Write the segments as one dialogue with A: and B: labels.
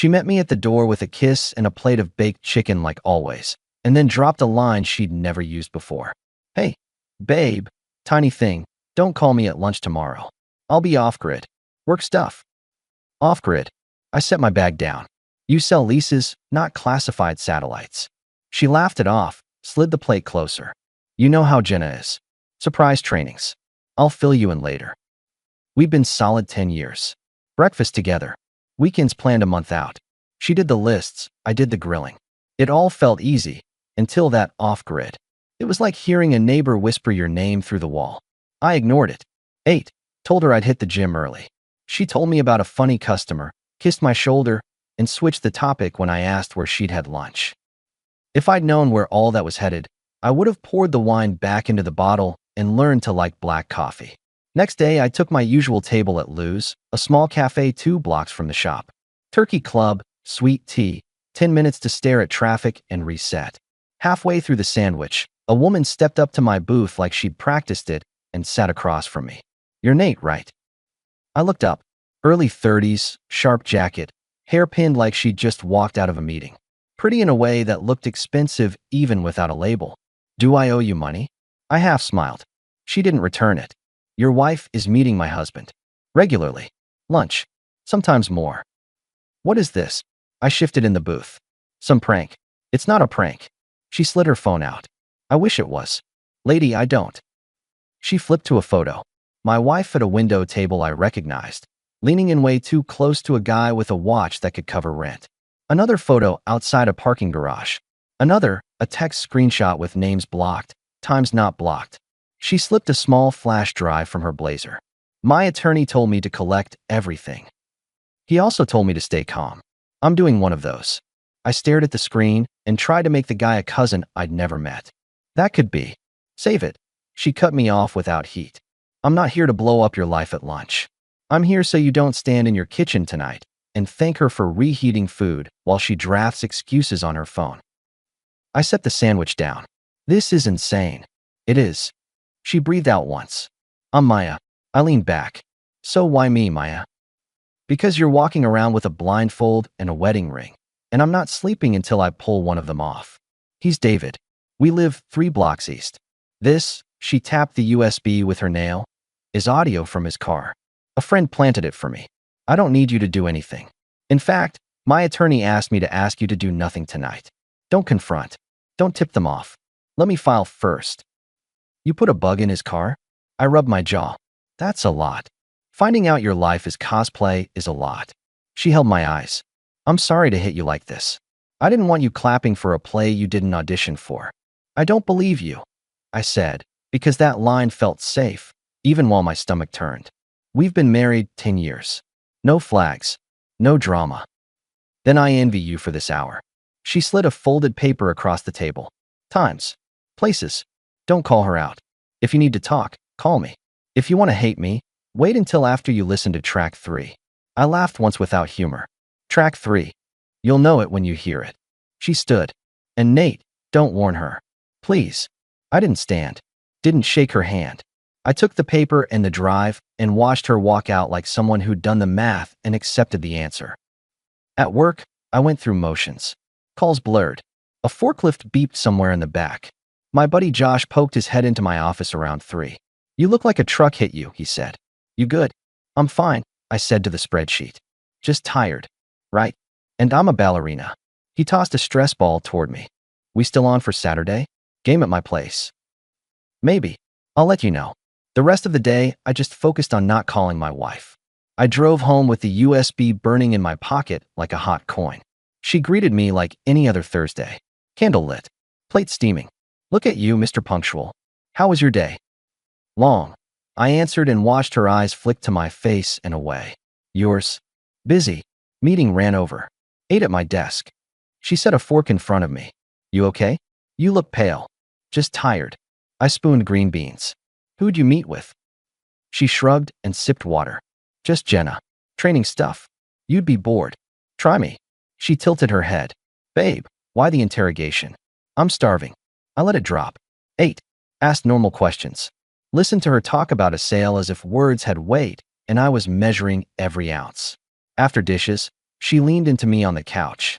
A: She met me at the door with a kiss and a plate of baked chicken like always, and then dropped a line she'd never used before. Hey, babe, tiny thing, don't call me at lunch tomorrow. I'll be off-grid. Work stuff. Off-grid. I set my bag down. You sell leases, not classified satellites. She laughed it off, slid the plate closer. You know how Jenna is. Surprise trainings. I'll fill you in later. We've been solid 10 years. Breakfast together. Weekends planned a month out. She did the lists, I did the grilling. It all felt easy, until that off-grid. It was like hearing a neighbor whisper your name through the wall. I ignored it. 8. Told her I'd hit the gym early. She told me about a funny customer, kissed my shoulder, and switched the topic when I asked where she'd had lunch. If I'd known where all that was headed, I would have poured the wine back into the bottle and learned to like black coffee. Next day, I took my usual table at Lou's, a small cafe 2 blocks from the shop. Turkey club, sweet tea, 10 minutes to stare at traffic and reset. Halfway through the sandwich, a woman stepped up to my booth like she'd practiced it and sat across from me. You're Nate, right? I looked up. Early 30s, sharp jacket, hair pinned like she'd just walked out of a meeting. Pretty in a way that looked expensive even without a label. Do I owe you money? I half smiled. She didn't return it. Your wife is meeting my husband. Regularly. Lunch. Sometimes more. What is this? I shifted in the booth. Some prank. It's not a prank. She slid her phone out. I wish it was. Lady, I don't. She flipped to a photo. My wife at a window table I recognized, leaning in way too close to a guy with a watch that could cover rent. Another photo outside a parking garage. Another, a text screenshot with names blocked, times not blocked. She slipped a small flash drive from her blazer. My attorney told me to collect everything. He also told me to stay calm. I'm doing one of those. I stared at the screen and tried to make the guy a cousin I'd never met. That could be. Save it. She cut me off without heat. I'm not here to blow up your life at lunch. I'm here so you don't stand in your kitchen tonight and thank her for reheating food while she drafts excuses on her phone. I set the sandwich down. This is insane. It is. She breathed out once. I'm Maya. I leaned back. So why me, Maya? Because you're walking around with a blindfold and a wedding ring, and I'm not sleeping until I pull one of them off. He's David. We live 3 blocks east. This, she tapped the USB with her nail, is audio from his car. A friend planted it for me. I don't need you to do anything. In fact, my attorney asked me to ask you to do nothing tonight. Don't confront. Don't tip them off. Let me file first. You put a bug in his car? I rubbed my jaw. That's a lot. Finding out your life is cosplay is a lot. She held my eyes. I'm sorry to hit you like this. I didn't want you clapping for a play you didn't audition for. I don't believe you, I said, because that line felt safe, even while my stomach turned. We've been married 10 years. No flags. No drama. Then I envy you for this hour. She slid a folded paper across the table. Times. Places. Don't call her out. If you need to talk, call me. If you want to hate me, wait until after you listen to track 3. I laughed once without humor. Track 3. You'll know it when you hear it. She stood. And Nate, don't warn her. Please. I didn't stand. Didn't shake her hand. I took the paper and the drive and watched her walk out like someone who'd done the math and accepted the answer. At work, I went through motions. Calls blurred. A forklift beeped somewhere in the back. My buddy Josh poked his head into my office around 3. You look like a truck hit you, he said. You good? I'm fine, I said to the spreadsheet. Just tired. Right? And I'm a ballerina. He tossed a stress ball toward me. We still on for Saturday? Game at my place. Maybe. I'll let you know. The rest of the day, I just focused on not calling my wife. I drove home with the USB burning in my pocket like a hot coin. She greeted me like any other Thursday. Candle lit. Plate steaming. Look at you, Mr. Punctual. How was your day? Long. I answered and watched her eyes flick to my face and away. Yours? Busy. Meeting ran over. Ate at my desk. She set a fork in front of me. You okay? You look pale. Just tired. I spooned green beans. Who'd you meet with? She shrugged and sipped water. Just Jenna. Training stuff. You'd be bored. Try me. She tilted her head. Babe, why the interrogation? I'm starving. I let it drop. 8. Asked normal questions. Listened to her talk about a sale as if words had weight, and I was measuring every ounce. After dishes, She leaned into me on the couch.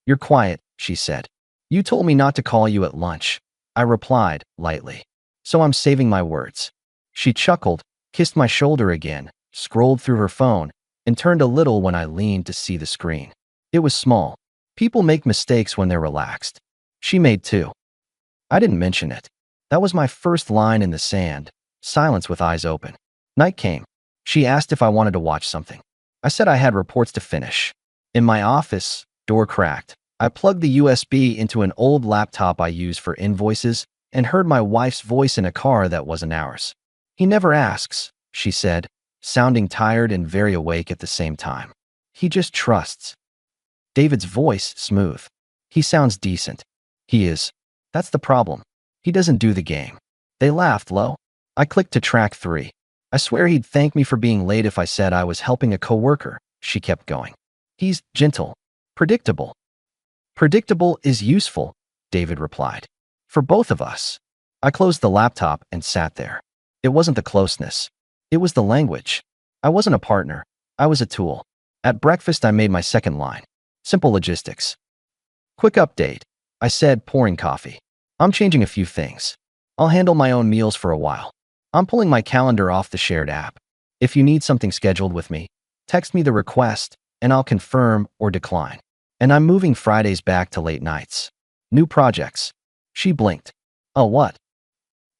A: "You're quiet," she said. "You told me not to call you at lunch," I replied, lightly. "So I'm saving my words." She chuckled, kissed my shoulder again, scrolled through her phone, and turned a little when I leaned to see the screen. It was small. People make mistakes when they're relaxed. She made two. I didn't mention it. That was my first line in the sand, silence with eyes open. Night came. She asked if I wanted to watch something. I said I had reports to finish. In my office, door cracked. I plugged the USB into an old laptop I use for invoices and heard my wife's voice in a car that wasn't ours. "He never asks," she said, sounding tired and very awake at the same time. "He just trusts." David's voice, smooth. "He sounds decent." "He is. That's the problem. He doesn't do the game." They laughed low. I clicked to track 3. "I swear he'd thank me for being late if I said I was helping a coworker," she kept going. "He's gentle. Predictable." "Predictable is useful," David replied. "For both of us." I closed the laptop and sat there. It wasn't the closeness. It was the language. I wasn't a partner. I was a tool. At breakfast, I made my second line. Simple logistics. "Quick update," I said, pouring coffee. "I'm changing a few things. I'll handle my own meals for a while. I'm pulling my calendar off the shared app. If you need something scheduled with me, text me the request, and I'll confirm or decline. And I'm moving Fridays back to late nights. New projects." She blinked. "Oh, what?"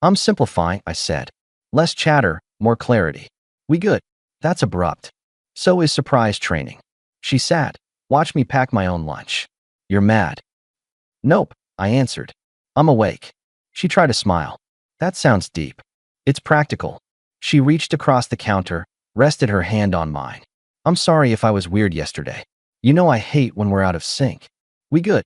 A: "I'm simplifying," I said. "Less chatter, more clarity." "We good." "That's abrupt." "So is surprise training." She sat, watched me pack my own lunch. "You're mad." "Nope," I answered. "I'm awake." She tried to smile. "That sounds deep." "It's practical." She reached across the counter, rested her hand on mine. "I'm sorry if I was weird yesterday. You know I hate when we're out of sync." "We good."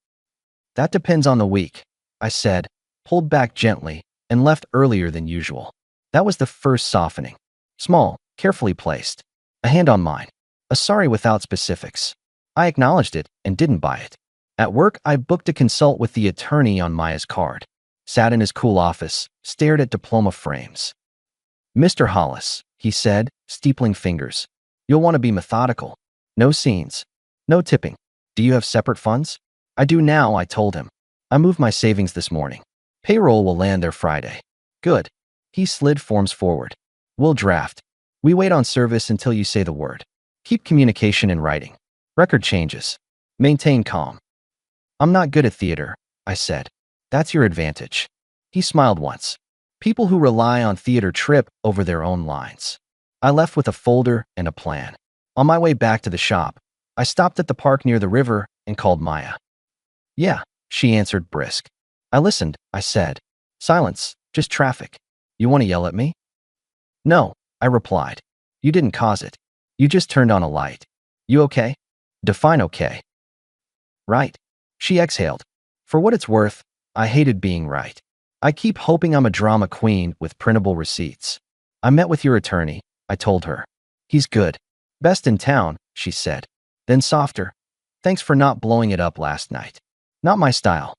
A: "That depends on the week," I said, pulled back gently, and left earlier than usual. That was the first softening. Small, carefully placed. A hand on mine. A sorry without specifics. I acknowledged it and didn't buy it. At work, I booked a consult with the attorney on Maya's card. Sat in his cool office, stared at diploma frames. "Mr. Hollis," he said, steepling fingers. "You'll want to be methodical. No scenes. No tipping. Do you have separate funds?" "I do now," I told him. "I moved my savings this morning. Payroll will land there Friday." "Good." He slid forms forward. "We'll draft. We wait on service until you say the word. Keep communication in writing. Record changes. Maintain calm." "I'm not good at theater," I said. "That's your advantage." He smiled once. People who rely on theater trip over their own lines. I left with a folder and a plan. On my way back to the shop, I stopped at the park near the river and called Maya. "Yeah," she answered, brisk. "I listened," I said. "Silence, just traffic. You want to yell at me?" "No," I replied. "You didn't cause it. You just turned on a light. You okay?" "Define okay." "Right." She exhaled. "For what it's worth, I hated being right. I keep hoping I'm a drama queen with printable receipts." "I met with your attorney," I told her. "He's good. Best in town," she said. Then softer. "Thanks for not blowing it up last night." "Not my style."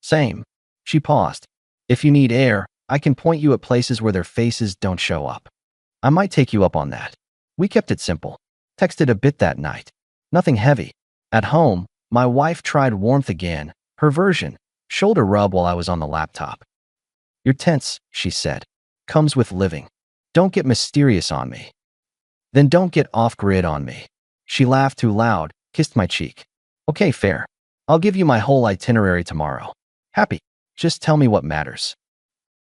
A: "Same." She paused. "If you need air, I can point you at places where their faces don't show up. I might take you up on that." We kept it simple. Texted a bit that night. Nothing heavy. At home, my wife tried warmth again, her version, shoulder rub while I was on the laptop. "You're tense," she said. "Comes with living. Don't get mysterious on me." "Then don't get off-grid on me." She laughed too loud, kissed my cheek. "Okay, fair. I'll give you my whole itinerary tomorrow." "Happy. Just tell me what matters."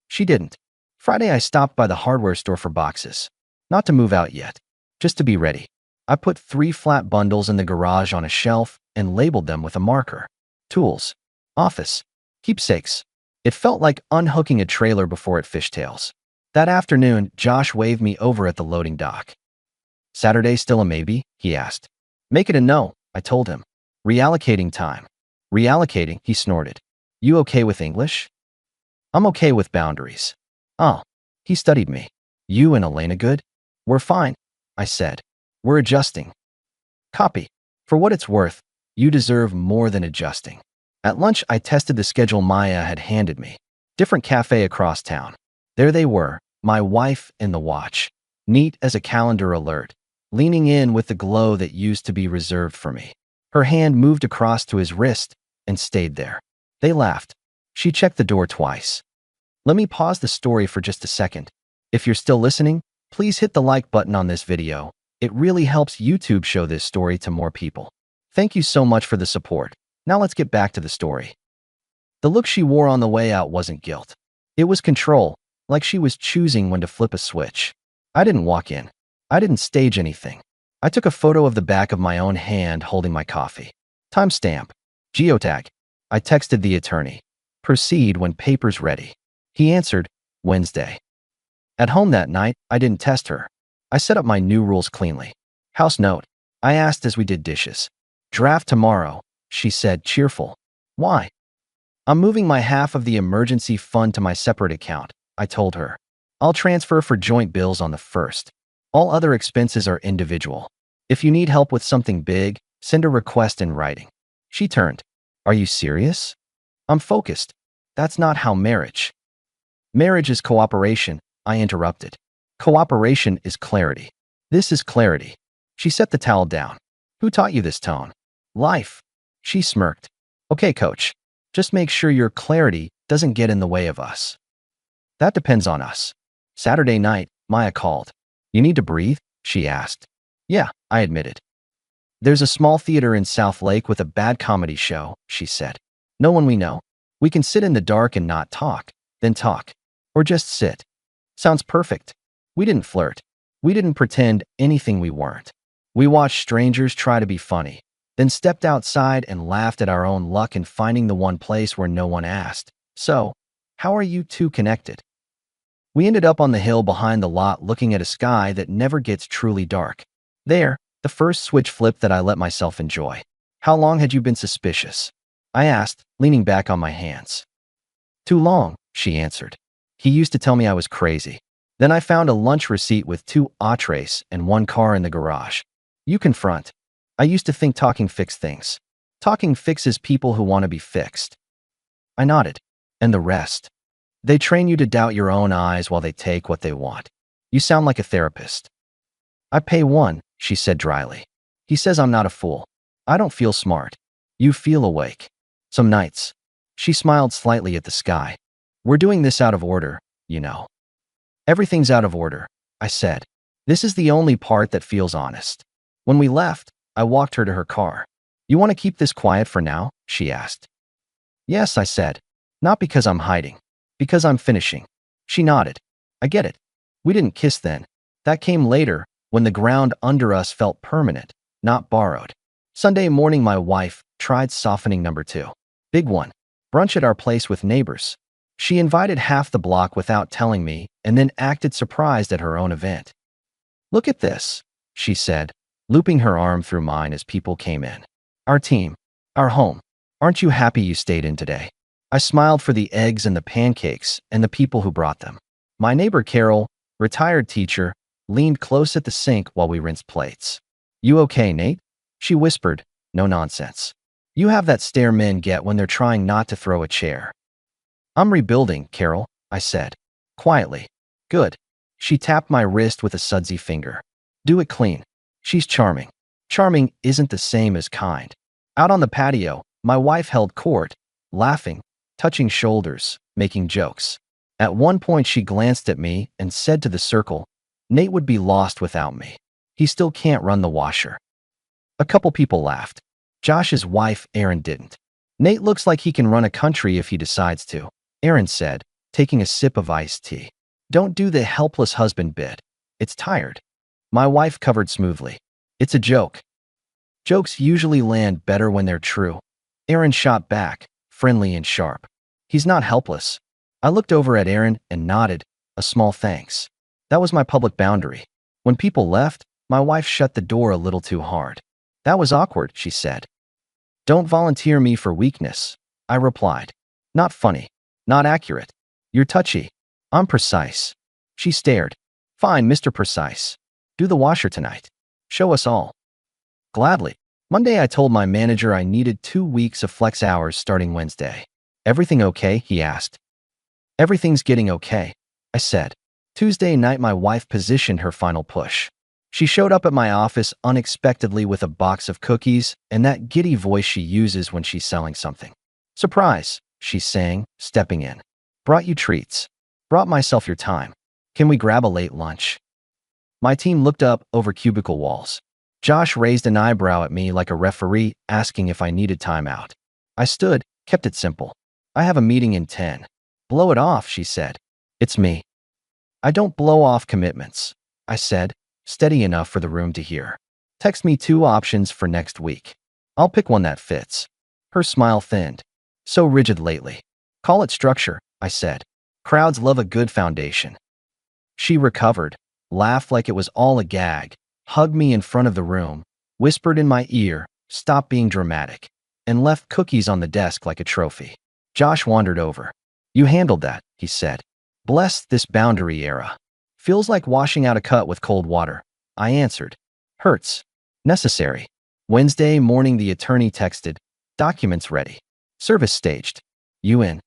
A: She didn't. Friday, I stopped by the hardware store for boxes. Not to move out yet. Just to be ready. I put 3 flat bundles in the garage on a shelf and labeled them with a marker. Tools. Office. Keepsakes. It felt like unhooking a trailer before it fishtails. That afternoon, Josh waved me over at the loading dock. "Saturday still a maybe?" he asked. "Make it a no," I told him. "Reallocating time." "Reallocating," he snorted. "You okay with English?" "I'm okay with boundaries." "Oh." He studied me. "You and Elena good?" "We're fine," I said. "We're adjusting." Copy. For what it's worth, you deserve more than adjusting. At lunch, I tested the schedule Maya had handed me. Different cafe across town. There they were, my wife and the watch. Neat as a calendar alert. leaning in with the glow that used to be reserved for me. Her hand moved across to his wrist and stayed there. They laughed. She checked the door twice. Let me pause the story for just a second. If you're still listening, please hit the like button on this video. It really helps YouTube show this story to more people. Thank you so much for the support. Now let's get back to the story. The look she wore on the way out wasn't guilt. It was control, like she was choosing when to flip a switch. I didn't walk in. I didn't stage anything. I took a photo of the back of my own hand holding my coffee. Timestamp. Geotag. I texted the attorney. Proceed when paper's ready. He answered, Wednesday. At home that night, I didn't test her. I set up my new rules cleanly. House note. I asked as we did dishes. Draft tomorrow, she said, cheerful. Why? I'm moving my half of the emergency fund to my separate account, I told her. I'll transfer for joint bills on the 1st. All other expenses are individual. If you need help with something big, send a request in writing. She turned. Are you serious? I'm focused. That's not how marriage. Marriage is cooperation, I interrupted. Cooperation is clarity. This is clarity. She set the towel down. Who taught you this tone? Life. She smirked. Okay, coach. Just make sure your clarity doesn't get in the way of us. That depends on us. Saturday night, Maya called. You need to breathe? She asked. Yeah, I admitted. There's a small theater in South Lake with a bad comedy show, she said. No one we know. We can sit in the dark and not talk, then talk. Or just sit. Sounds perfect. We didn't flirt. We didn't pretend anything we weren't. We watched strangers try to be funny, then stepped outside and laughed at our own luck in finding the one place where no one asked. So, how are you two connected? We ended up on the hill behind the lot looking at a sky that never gets truly dark. There, the first switch flipped that I let myself enjoy. How long had you been suspicious? I asked, leaning back on my hands. Too long, she answered. He used to tell me I was crazy. Then I found a lunch receipt with 2 entrees and 1 car in the garage. You confront. I used to think talking fixed things. Talking fixes people who want to be fixed. I nodded. And the rest? They train you to doubt your own eyes while they take what they want. You sound like a therapist. I pay 1, she said dryly. He says I'm not a fool. I don't feel smart. You feel awake. Some nights. She smiled slightly at the sky. We're doing this out of order, you know. Everything's out of order, I said. This is the only part that feels honest. When we left, I walked her to her car. You want to keep this quiet for now? She asked. Yes, I said. Not because I'm hiding. Because I'm finishing. She nodded. I get it. We didn't kiss then. That came later, when the ground under us felt permanent, not borrowed. Sunday morning my wife tried softening number 2. Big one. Brunch at our place with neighbors. She invited half the block without telling me and then acted surprised at her own event. Look at this, she said, looping her arm through mine as people came in. Our team. Our home. Aren't you happy you stayed in today? I smiled for the eggs and the pancakes and the people who brought them. My neighbor Carol, retired teacher, leaned close at the sink while we rinsed plates. You okay, Nate? She whispered, no nonsense. You have that stare men get when they're trying not to throw a chair. I'm rebuilding, Carol, I said. Quietly. Good. She tapped my wrist with a sudsy finger. Do it clean. She's charming. Charming isn't the same as kind. Out on the patio, my wife held court, laughing, touching shoulders, making jokes. At one point she glanced at me and said to the circle, Nate would be lost without me. He still can't run the washer. A couple people laughed. Josh's wife, Erin, didn't. Nate looks like he can run a country if he decides to, Erin said, taking a sip of iced tea. Don't do the helpless husband bit. It's tired. My wife covered smoothly. It's a joke. Jokes usually land better when they're true. Erin shot back, friendly and sharp. He's not helpless. I looked over at Erin and nodded, a small thanks. That was my public boundary. When people left, my wife shut the door a little too hard. That was awkward, she said. Don't volunteer me for weakness, I replied. Not funny. Not accurate. You're touchy. I'm precise. She stared. Fine, Mr. Precise. Do the washer tonight. Show us all. Gladly. Monday I told my manager I needed 2 weeks of flex hours starting Wednesday. Everything okay? He asked. Everything's getting okay, I said. Tuesday night my wife positioned her final push. She showed up at my office unexpectedly with a box of cookies and that giddy voice she uses when she's selling something. "Surprise," she sang, stepping in. "Brought you treats. Brought myself your time. Can we grab a late lunch?" My team looked up over cubicle walls. Josh raised an eyebrow at me like a referee asking if I needed time out. I stood, kept it simple. "I have a meeting in 10. "Blow it off," she said. "It's me." "I don't blow off commitments," I said, steady enough for the room to hear. "Text me 2 options for next week. I'll pick one that fits." Her smile thinned. "So rigid lately." "Call it structure," I said. "Crowds love a good foundation." She recovered, laughed like it was all a gag, hugged me in front of the room, whispered in my ear, "Stop being dramatic," and left cookies on the desk like a trophy. Josh wandered over. "You handled that," he said. "Bless this boundary era. Feels like washing out a cut with cold water," I answered. "Hurts. Necessary." Wednesday morning the attorney texted, "Documents ready. Service staged. You in?"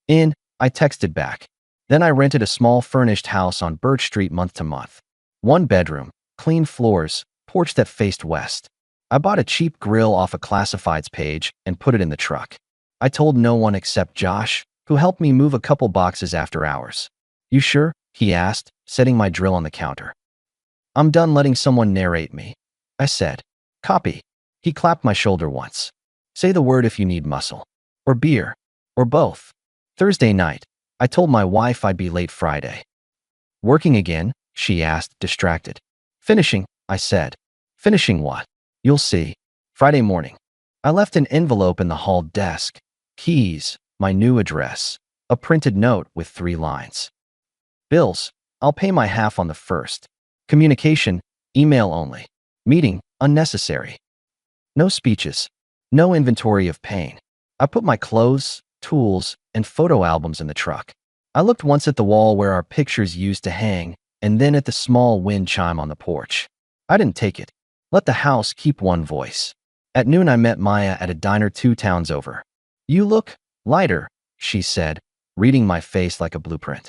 A: "In," I texted back. Then I rented a small furnished house on Birch Street month to month. 1 bedroom, clean floors, porch that faced west. I bought a cheap grill off a classifieds page and put it in the truck. I told no one except Josh, who helped me move a couple boxes after hours. "You sure?" he asked, setting my drill on the counter. "I'm done letting someone narrate me," I said. "Copy." He clapped my shoulder once. "Say the word if you need muscle. Or beer. Or both." Thursday night, I told my wife I'd be late Friday. "Working again?" she asked, distracted. "Finishing," I said. "Finishing what?" "You'll see." Friday morning. I left an envelope in the hall desk. Keys, my new address, a printed note with 3 lines. "Bills, I'll pay my half on the 1st. Communication, email only. Meeting, unnecessary." No speeches. No inventory of pain. I put my clothes, tools, and photo albums in the truck. I looked once at the wall where our pictures used to hang, and then at the small wind chime on the porch. I didn't take it. Let the house keep one voice. At noon I met Maya at a diner 2 towns over. "You look lighter," she said, reading my face like a blueprint.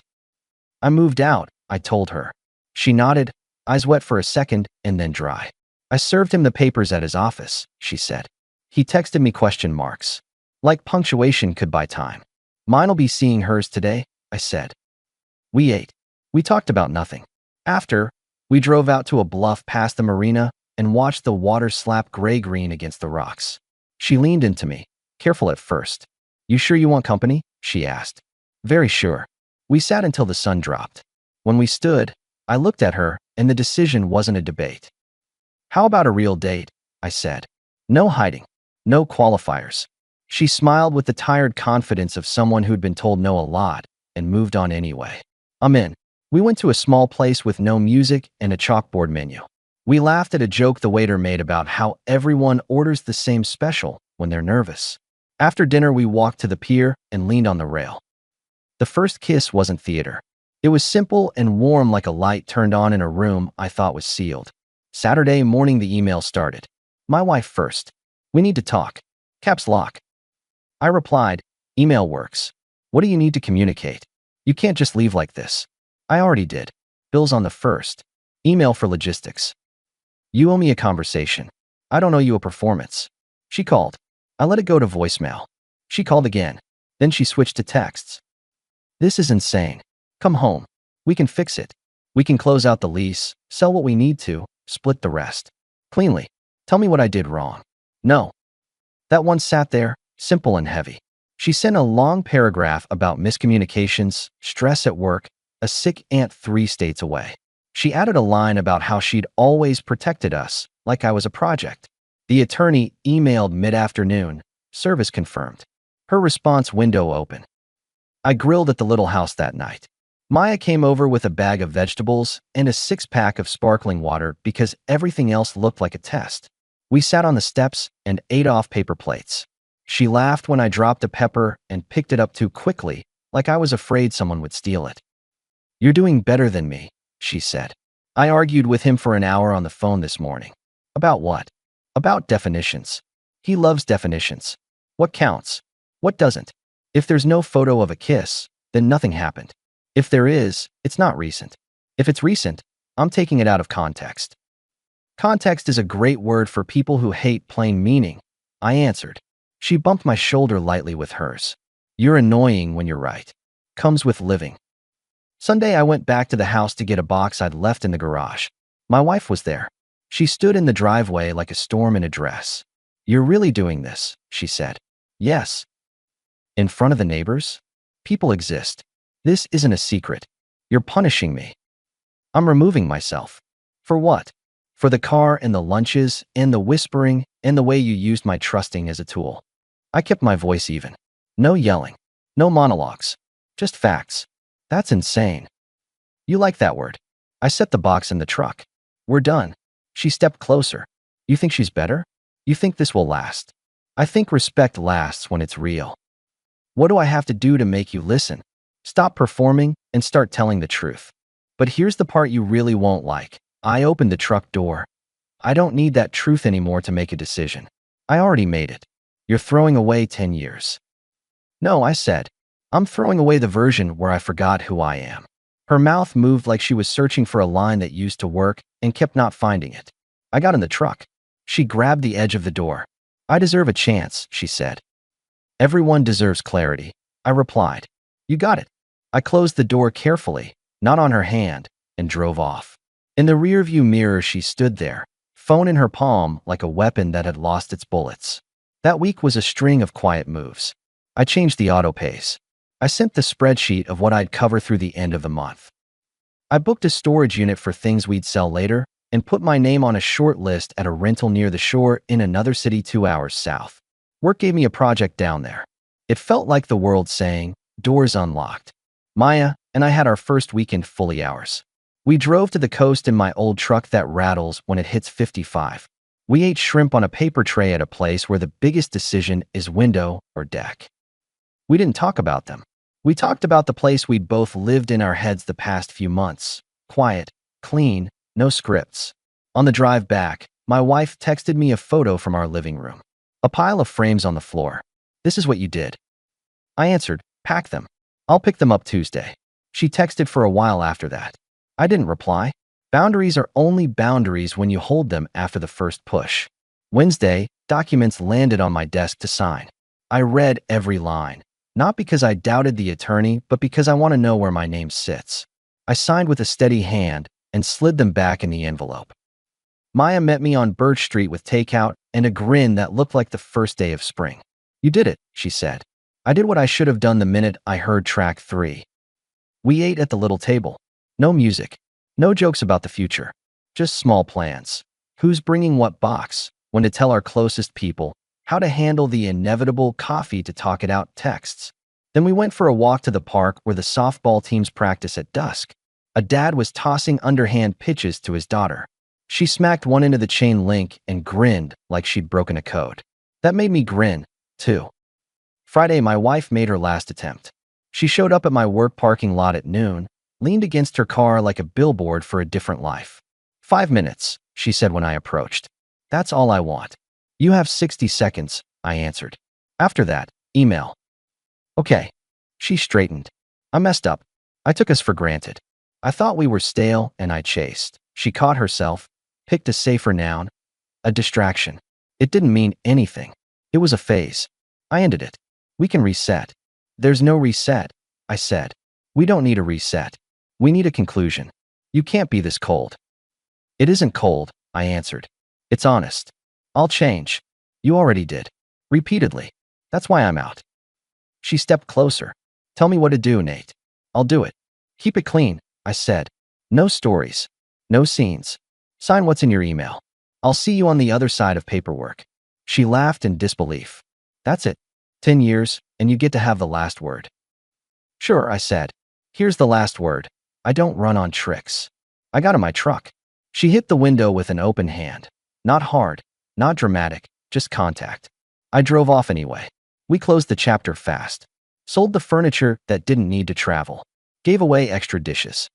A: "I moved out," I told her. She nodded, eyes wet for a second and then dry. "I served him the papers at his office," she said. "He texted me question marks. Like punctuation could buy time." "Mine'll be seeing hers today," I said. We ate. We talked about nothing. After, we drove out to a bluff past the marina and watched the water slap gray-green against the rocks. She leaned into me, careful at first. "You sure you want company?" she asked. "Very sure." We sat until the sun dropped. When we stood, I looked at her, and the decision wasn't a debate. "How about a real date?" I said. "No hiding. No qualifiers." She smiled with the tired confidence of someone who'd been told no a lot and moved on anyway. "I'm in." We went to a small place with no music and a chalkboard menu. We laughed at a joke the waiter made about how everyone orders the same special when they're nervous. After dinner, we walked to the pier and leaned on the rail. The first kiss wasn't theater. It was simple and warm like a light turned on in a room I thought was sealed. Saturday morning, the email started. "My wife first. We need to talk." Caps lock. I replied, "Email works. What do you need to communicate? You can't just leave like this." I already did. Bills on the 1st. Email for logistics. "You owe me a conversation. I don't owe you a performance." She called. I let it go to voicemail. She called again. Then she switched to texts. "This is insane. Come home. We can fix it. We can close out the lease, sell what we need to, split the rest. Cleanly. Tell me what I did wrong." "No." That one sat there, simple and heavy. She sent a long paragraph about miscommunications, stress at work, a sick aunt 3 states away. She added a line about how she'd always protected us, like I was a project. The attorney emailed mid-afternoon, service confirmed. Her response window open. I grilled at the little house that night. Maya came over with a bag of vegetables and a 6-pack of sparkling water because everything else looked like a test. We sat on the steps and ate off paper plates. She laughed when I dropped a pepper and picked it up too quickly, like I was afraid someone would steal it. "You're doing better than me," she said. I argued with him for an hour on the phone this morning. About what? About definitions. He loves definitions. What counts? What doesn't? If there's no photo of a kiss, then nothing happened. If there is, it's not recent. If it's recent, I'm taking it out of context. Context is a great word for people who hate plain meaning, I answered. She bumped my shoulder lightly with hers. You're annoying when you're right. Comes with living. Sunday, I went back to the house to get a box I'd left in the garage. My wife was there. She stood in the driveway like a storm in a dress. You're really doing this, she said. Yes. In front of the neighbors? People exist. This isn't a secret. You're punishing me. I'm removing myself. For what? For the car and the lunches and the whispering and the way you used my trusting as a tool. I kept my voice even. No yelling. No monologues. Just facts. That's insane. You like that word. I set the box in the truck. We're done. She stepped closer. You think she's better? You think this will last? I think respect lasts when it's real. What do I have to do to make you listen? Stop performing and start telling the truth. But here's the part you really won't like. I opened the truck door. I don't need that truth anymore to make a decision. I already made it. You're throwing away 10 years. No, I said. I'm throwing away the version where I forgot who I am. Her mouth moved like she was searching for a line that used to work and kept not finding it. I got in the truck. She grabbed the edge of the door. I deserve a chance, she said. Everyone deserves clarity, I replied. You got it. I closed the door carefully, not on her hand, and drove off. In the rearview mirror, she stood there, phone in her palm like a weapon that had lost its bullets. That week was a string of quiet moves. I changed the auto pace. I sent the spreadsheet of what I'd cover through the end of the month. I booked a storage unit for things we'd sell later and put my name on a short list at a rental near the shore in another city 2 hours south. Work gave me a project down there. It felt like the world saying, doors unlocked. Maya and I had our first weekend fully ours. We drove to the coast in my old truck that rattles when it hits 55. We ate shrimp on a paper tray at a place where the biggest decision is window or deck. We didn't talk about them. We talked about the place we'd both lived in our heads the past few months. Quiet, clean, no scripts. On the drive back, my wife texted me a photo from our living room. A pile of frames on the floor. This is what you did. I answered, pack them. I'll pick them up Tuesday. She texted for a while after that. I didn't reply. Boundaries are only boundaries when you hold them after the first push. Wednesday, documents landed on my desk to sign. I read every line. Not because I doubted the attorney, but because I want to know where my name sits. I signed with a steady hand and slid them back in the envelope. Maya met me on Birch Street with takeout and a grin that looked like the first day of spring. You did it, she said. I did what I should have done the minute I heard track 3. We ate at the little table. No music. No jokes about the future. Just small plans. Who's bringing what box, when to tell our closest people, how to handle the inevitable coffee to talk it out texts. Then we went for a walk to the park where the softball teams practice at dusk. A dad was tossing underhand pitches to his daughter. She smacked one into the chain link and grinned like she'd broken a code. That made me grin, too. Friday, my wife made her last attempt. She showed up at my work parking lot at noon, leaned against her car like a billboard for a different life. 5 minutes, she said when I approached. That's all I want. You have 60 seconds, I answered. After that, email. Okay. She straightened. I messed up. I took us for granted. I thought we were stale and I chased. She caught herself, picked a safer noun, a distraction. It didn't mean anything. It was a phase. I ended it. We can reset. There's no reset, I said. We don't need a reset. We need a conclusion. You can't be this cold. It isn't cold, I answered. It's honest. I'll change. You already did. Repeatedly. That's why I'm out. She stepped closer. Tell me what to do, Nate. I'll do it. Keep it clean, I said. No stories. No scenes. Sign what's in your email. I'll see you on the other side of paperwork. She laughed in disbelief. That's it. 10 years, and you get to have the last word. Sure, I said. Here's the last word. I don't run on tricks. I got in my truck. She hit the window with an open hand. Not hard. Not dramatic, just contact. I drove off anyway. We closed the chapter fast. Sold the furniture that didn't need to travel. Gave away extra dishes.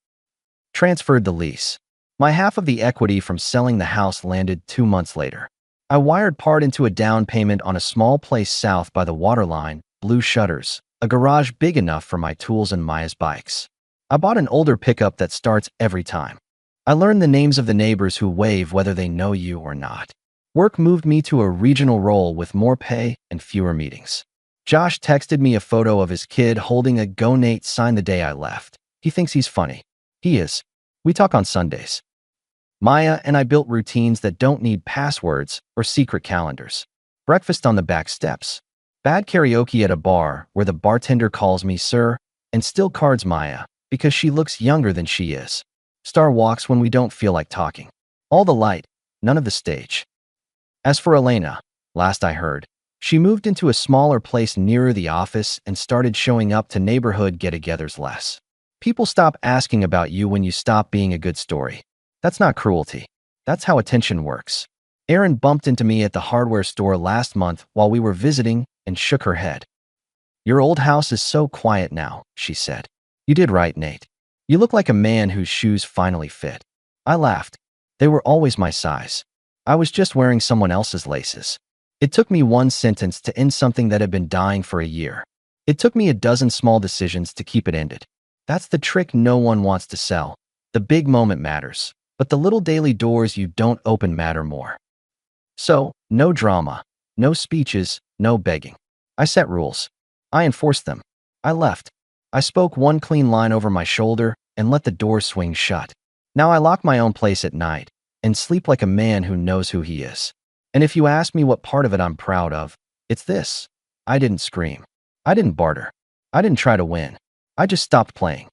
A: Transferred the lease. My half of the equity from selling the house landed 2 months later. I wired part into a down payment on a small place south by the waterline, blue shutters, a garage big enough for my tools and Maya's bikes. I bought an older pickup that starts every time. I learned the names of the neighbors who wave whether they know you or not. Work moved me to a regional role with more pay and fewer meetings. Josh texted me a photo of his kid holding a Go Nate sign the day I left. He thinks he's funny. He is. We talk on Sundays. Maya and I built routines that don't need passwords or secret calendars. Breakfast on the back steps. Bad karaoke at a bar where the bartender calls me sir and still cards Maya because she looks younger than she is. Star walks when we don't feel like talking. All the light, none of the stage. As for Elena, last I heard, she moved into a smaller place nearer the office and started showing up to neighborhood get-togethers less. People stop asking about you when you stop being a good story. That's not cruelty. That's how attention works. Erin bumped into me at the hardware store last month while we were visiting and shook her head. Your old house is so quiet now, she said. You did right, Nate. You look like a man whose shoes finally fit. I laughed. They were always my size. I was just wearing someone else's laces. It took me one sentence to end something that had been dying for a year. It took me a dozen small decisions to keep it ended. That's the trick no one wants to sell. The big moment matters, but the little daily doors you don't open matter more. So, no drama, no speeches, no begging. I set rules. I enforced them. I left. I spoke one clean line over my shoulder and let the door swing shut. Now I lock my own place at night and sleep like a man who knows who he is. And if you ask me what part of it I'm proud of, it's this. I didn't scream. I didn't barter. I didn't try to win. I just stopped playing.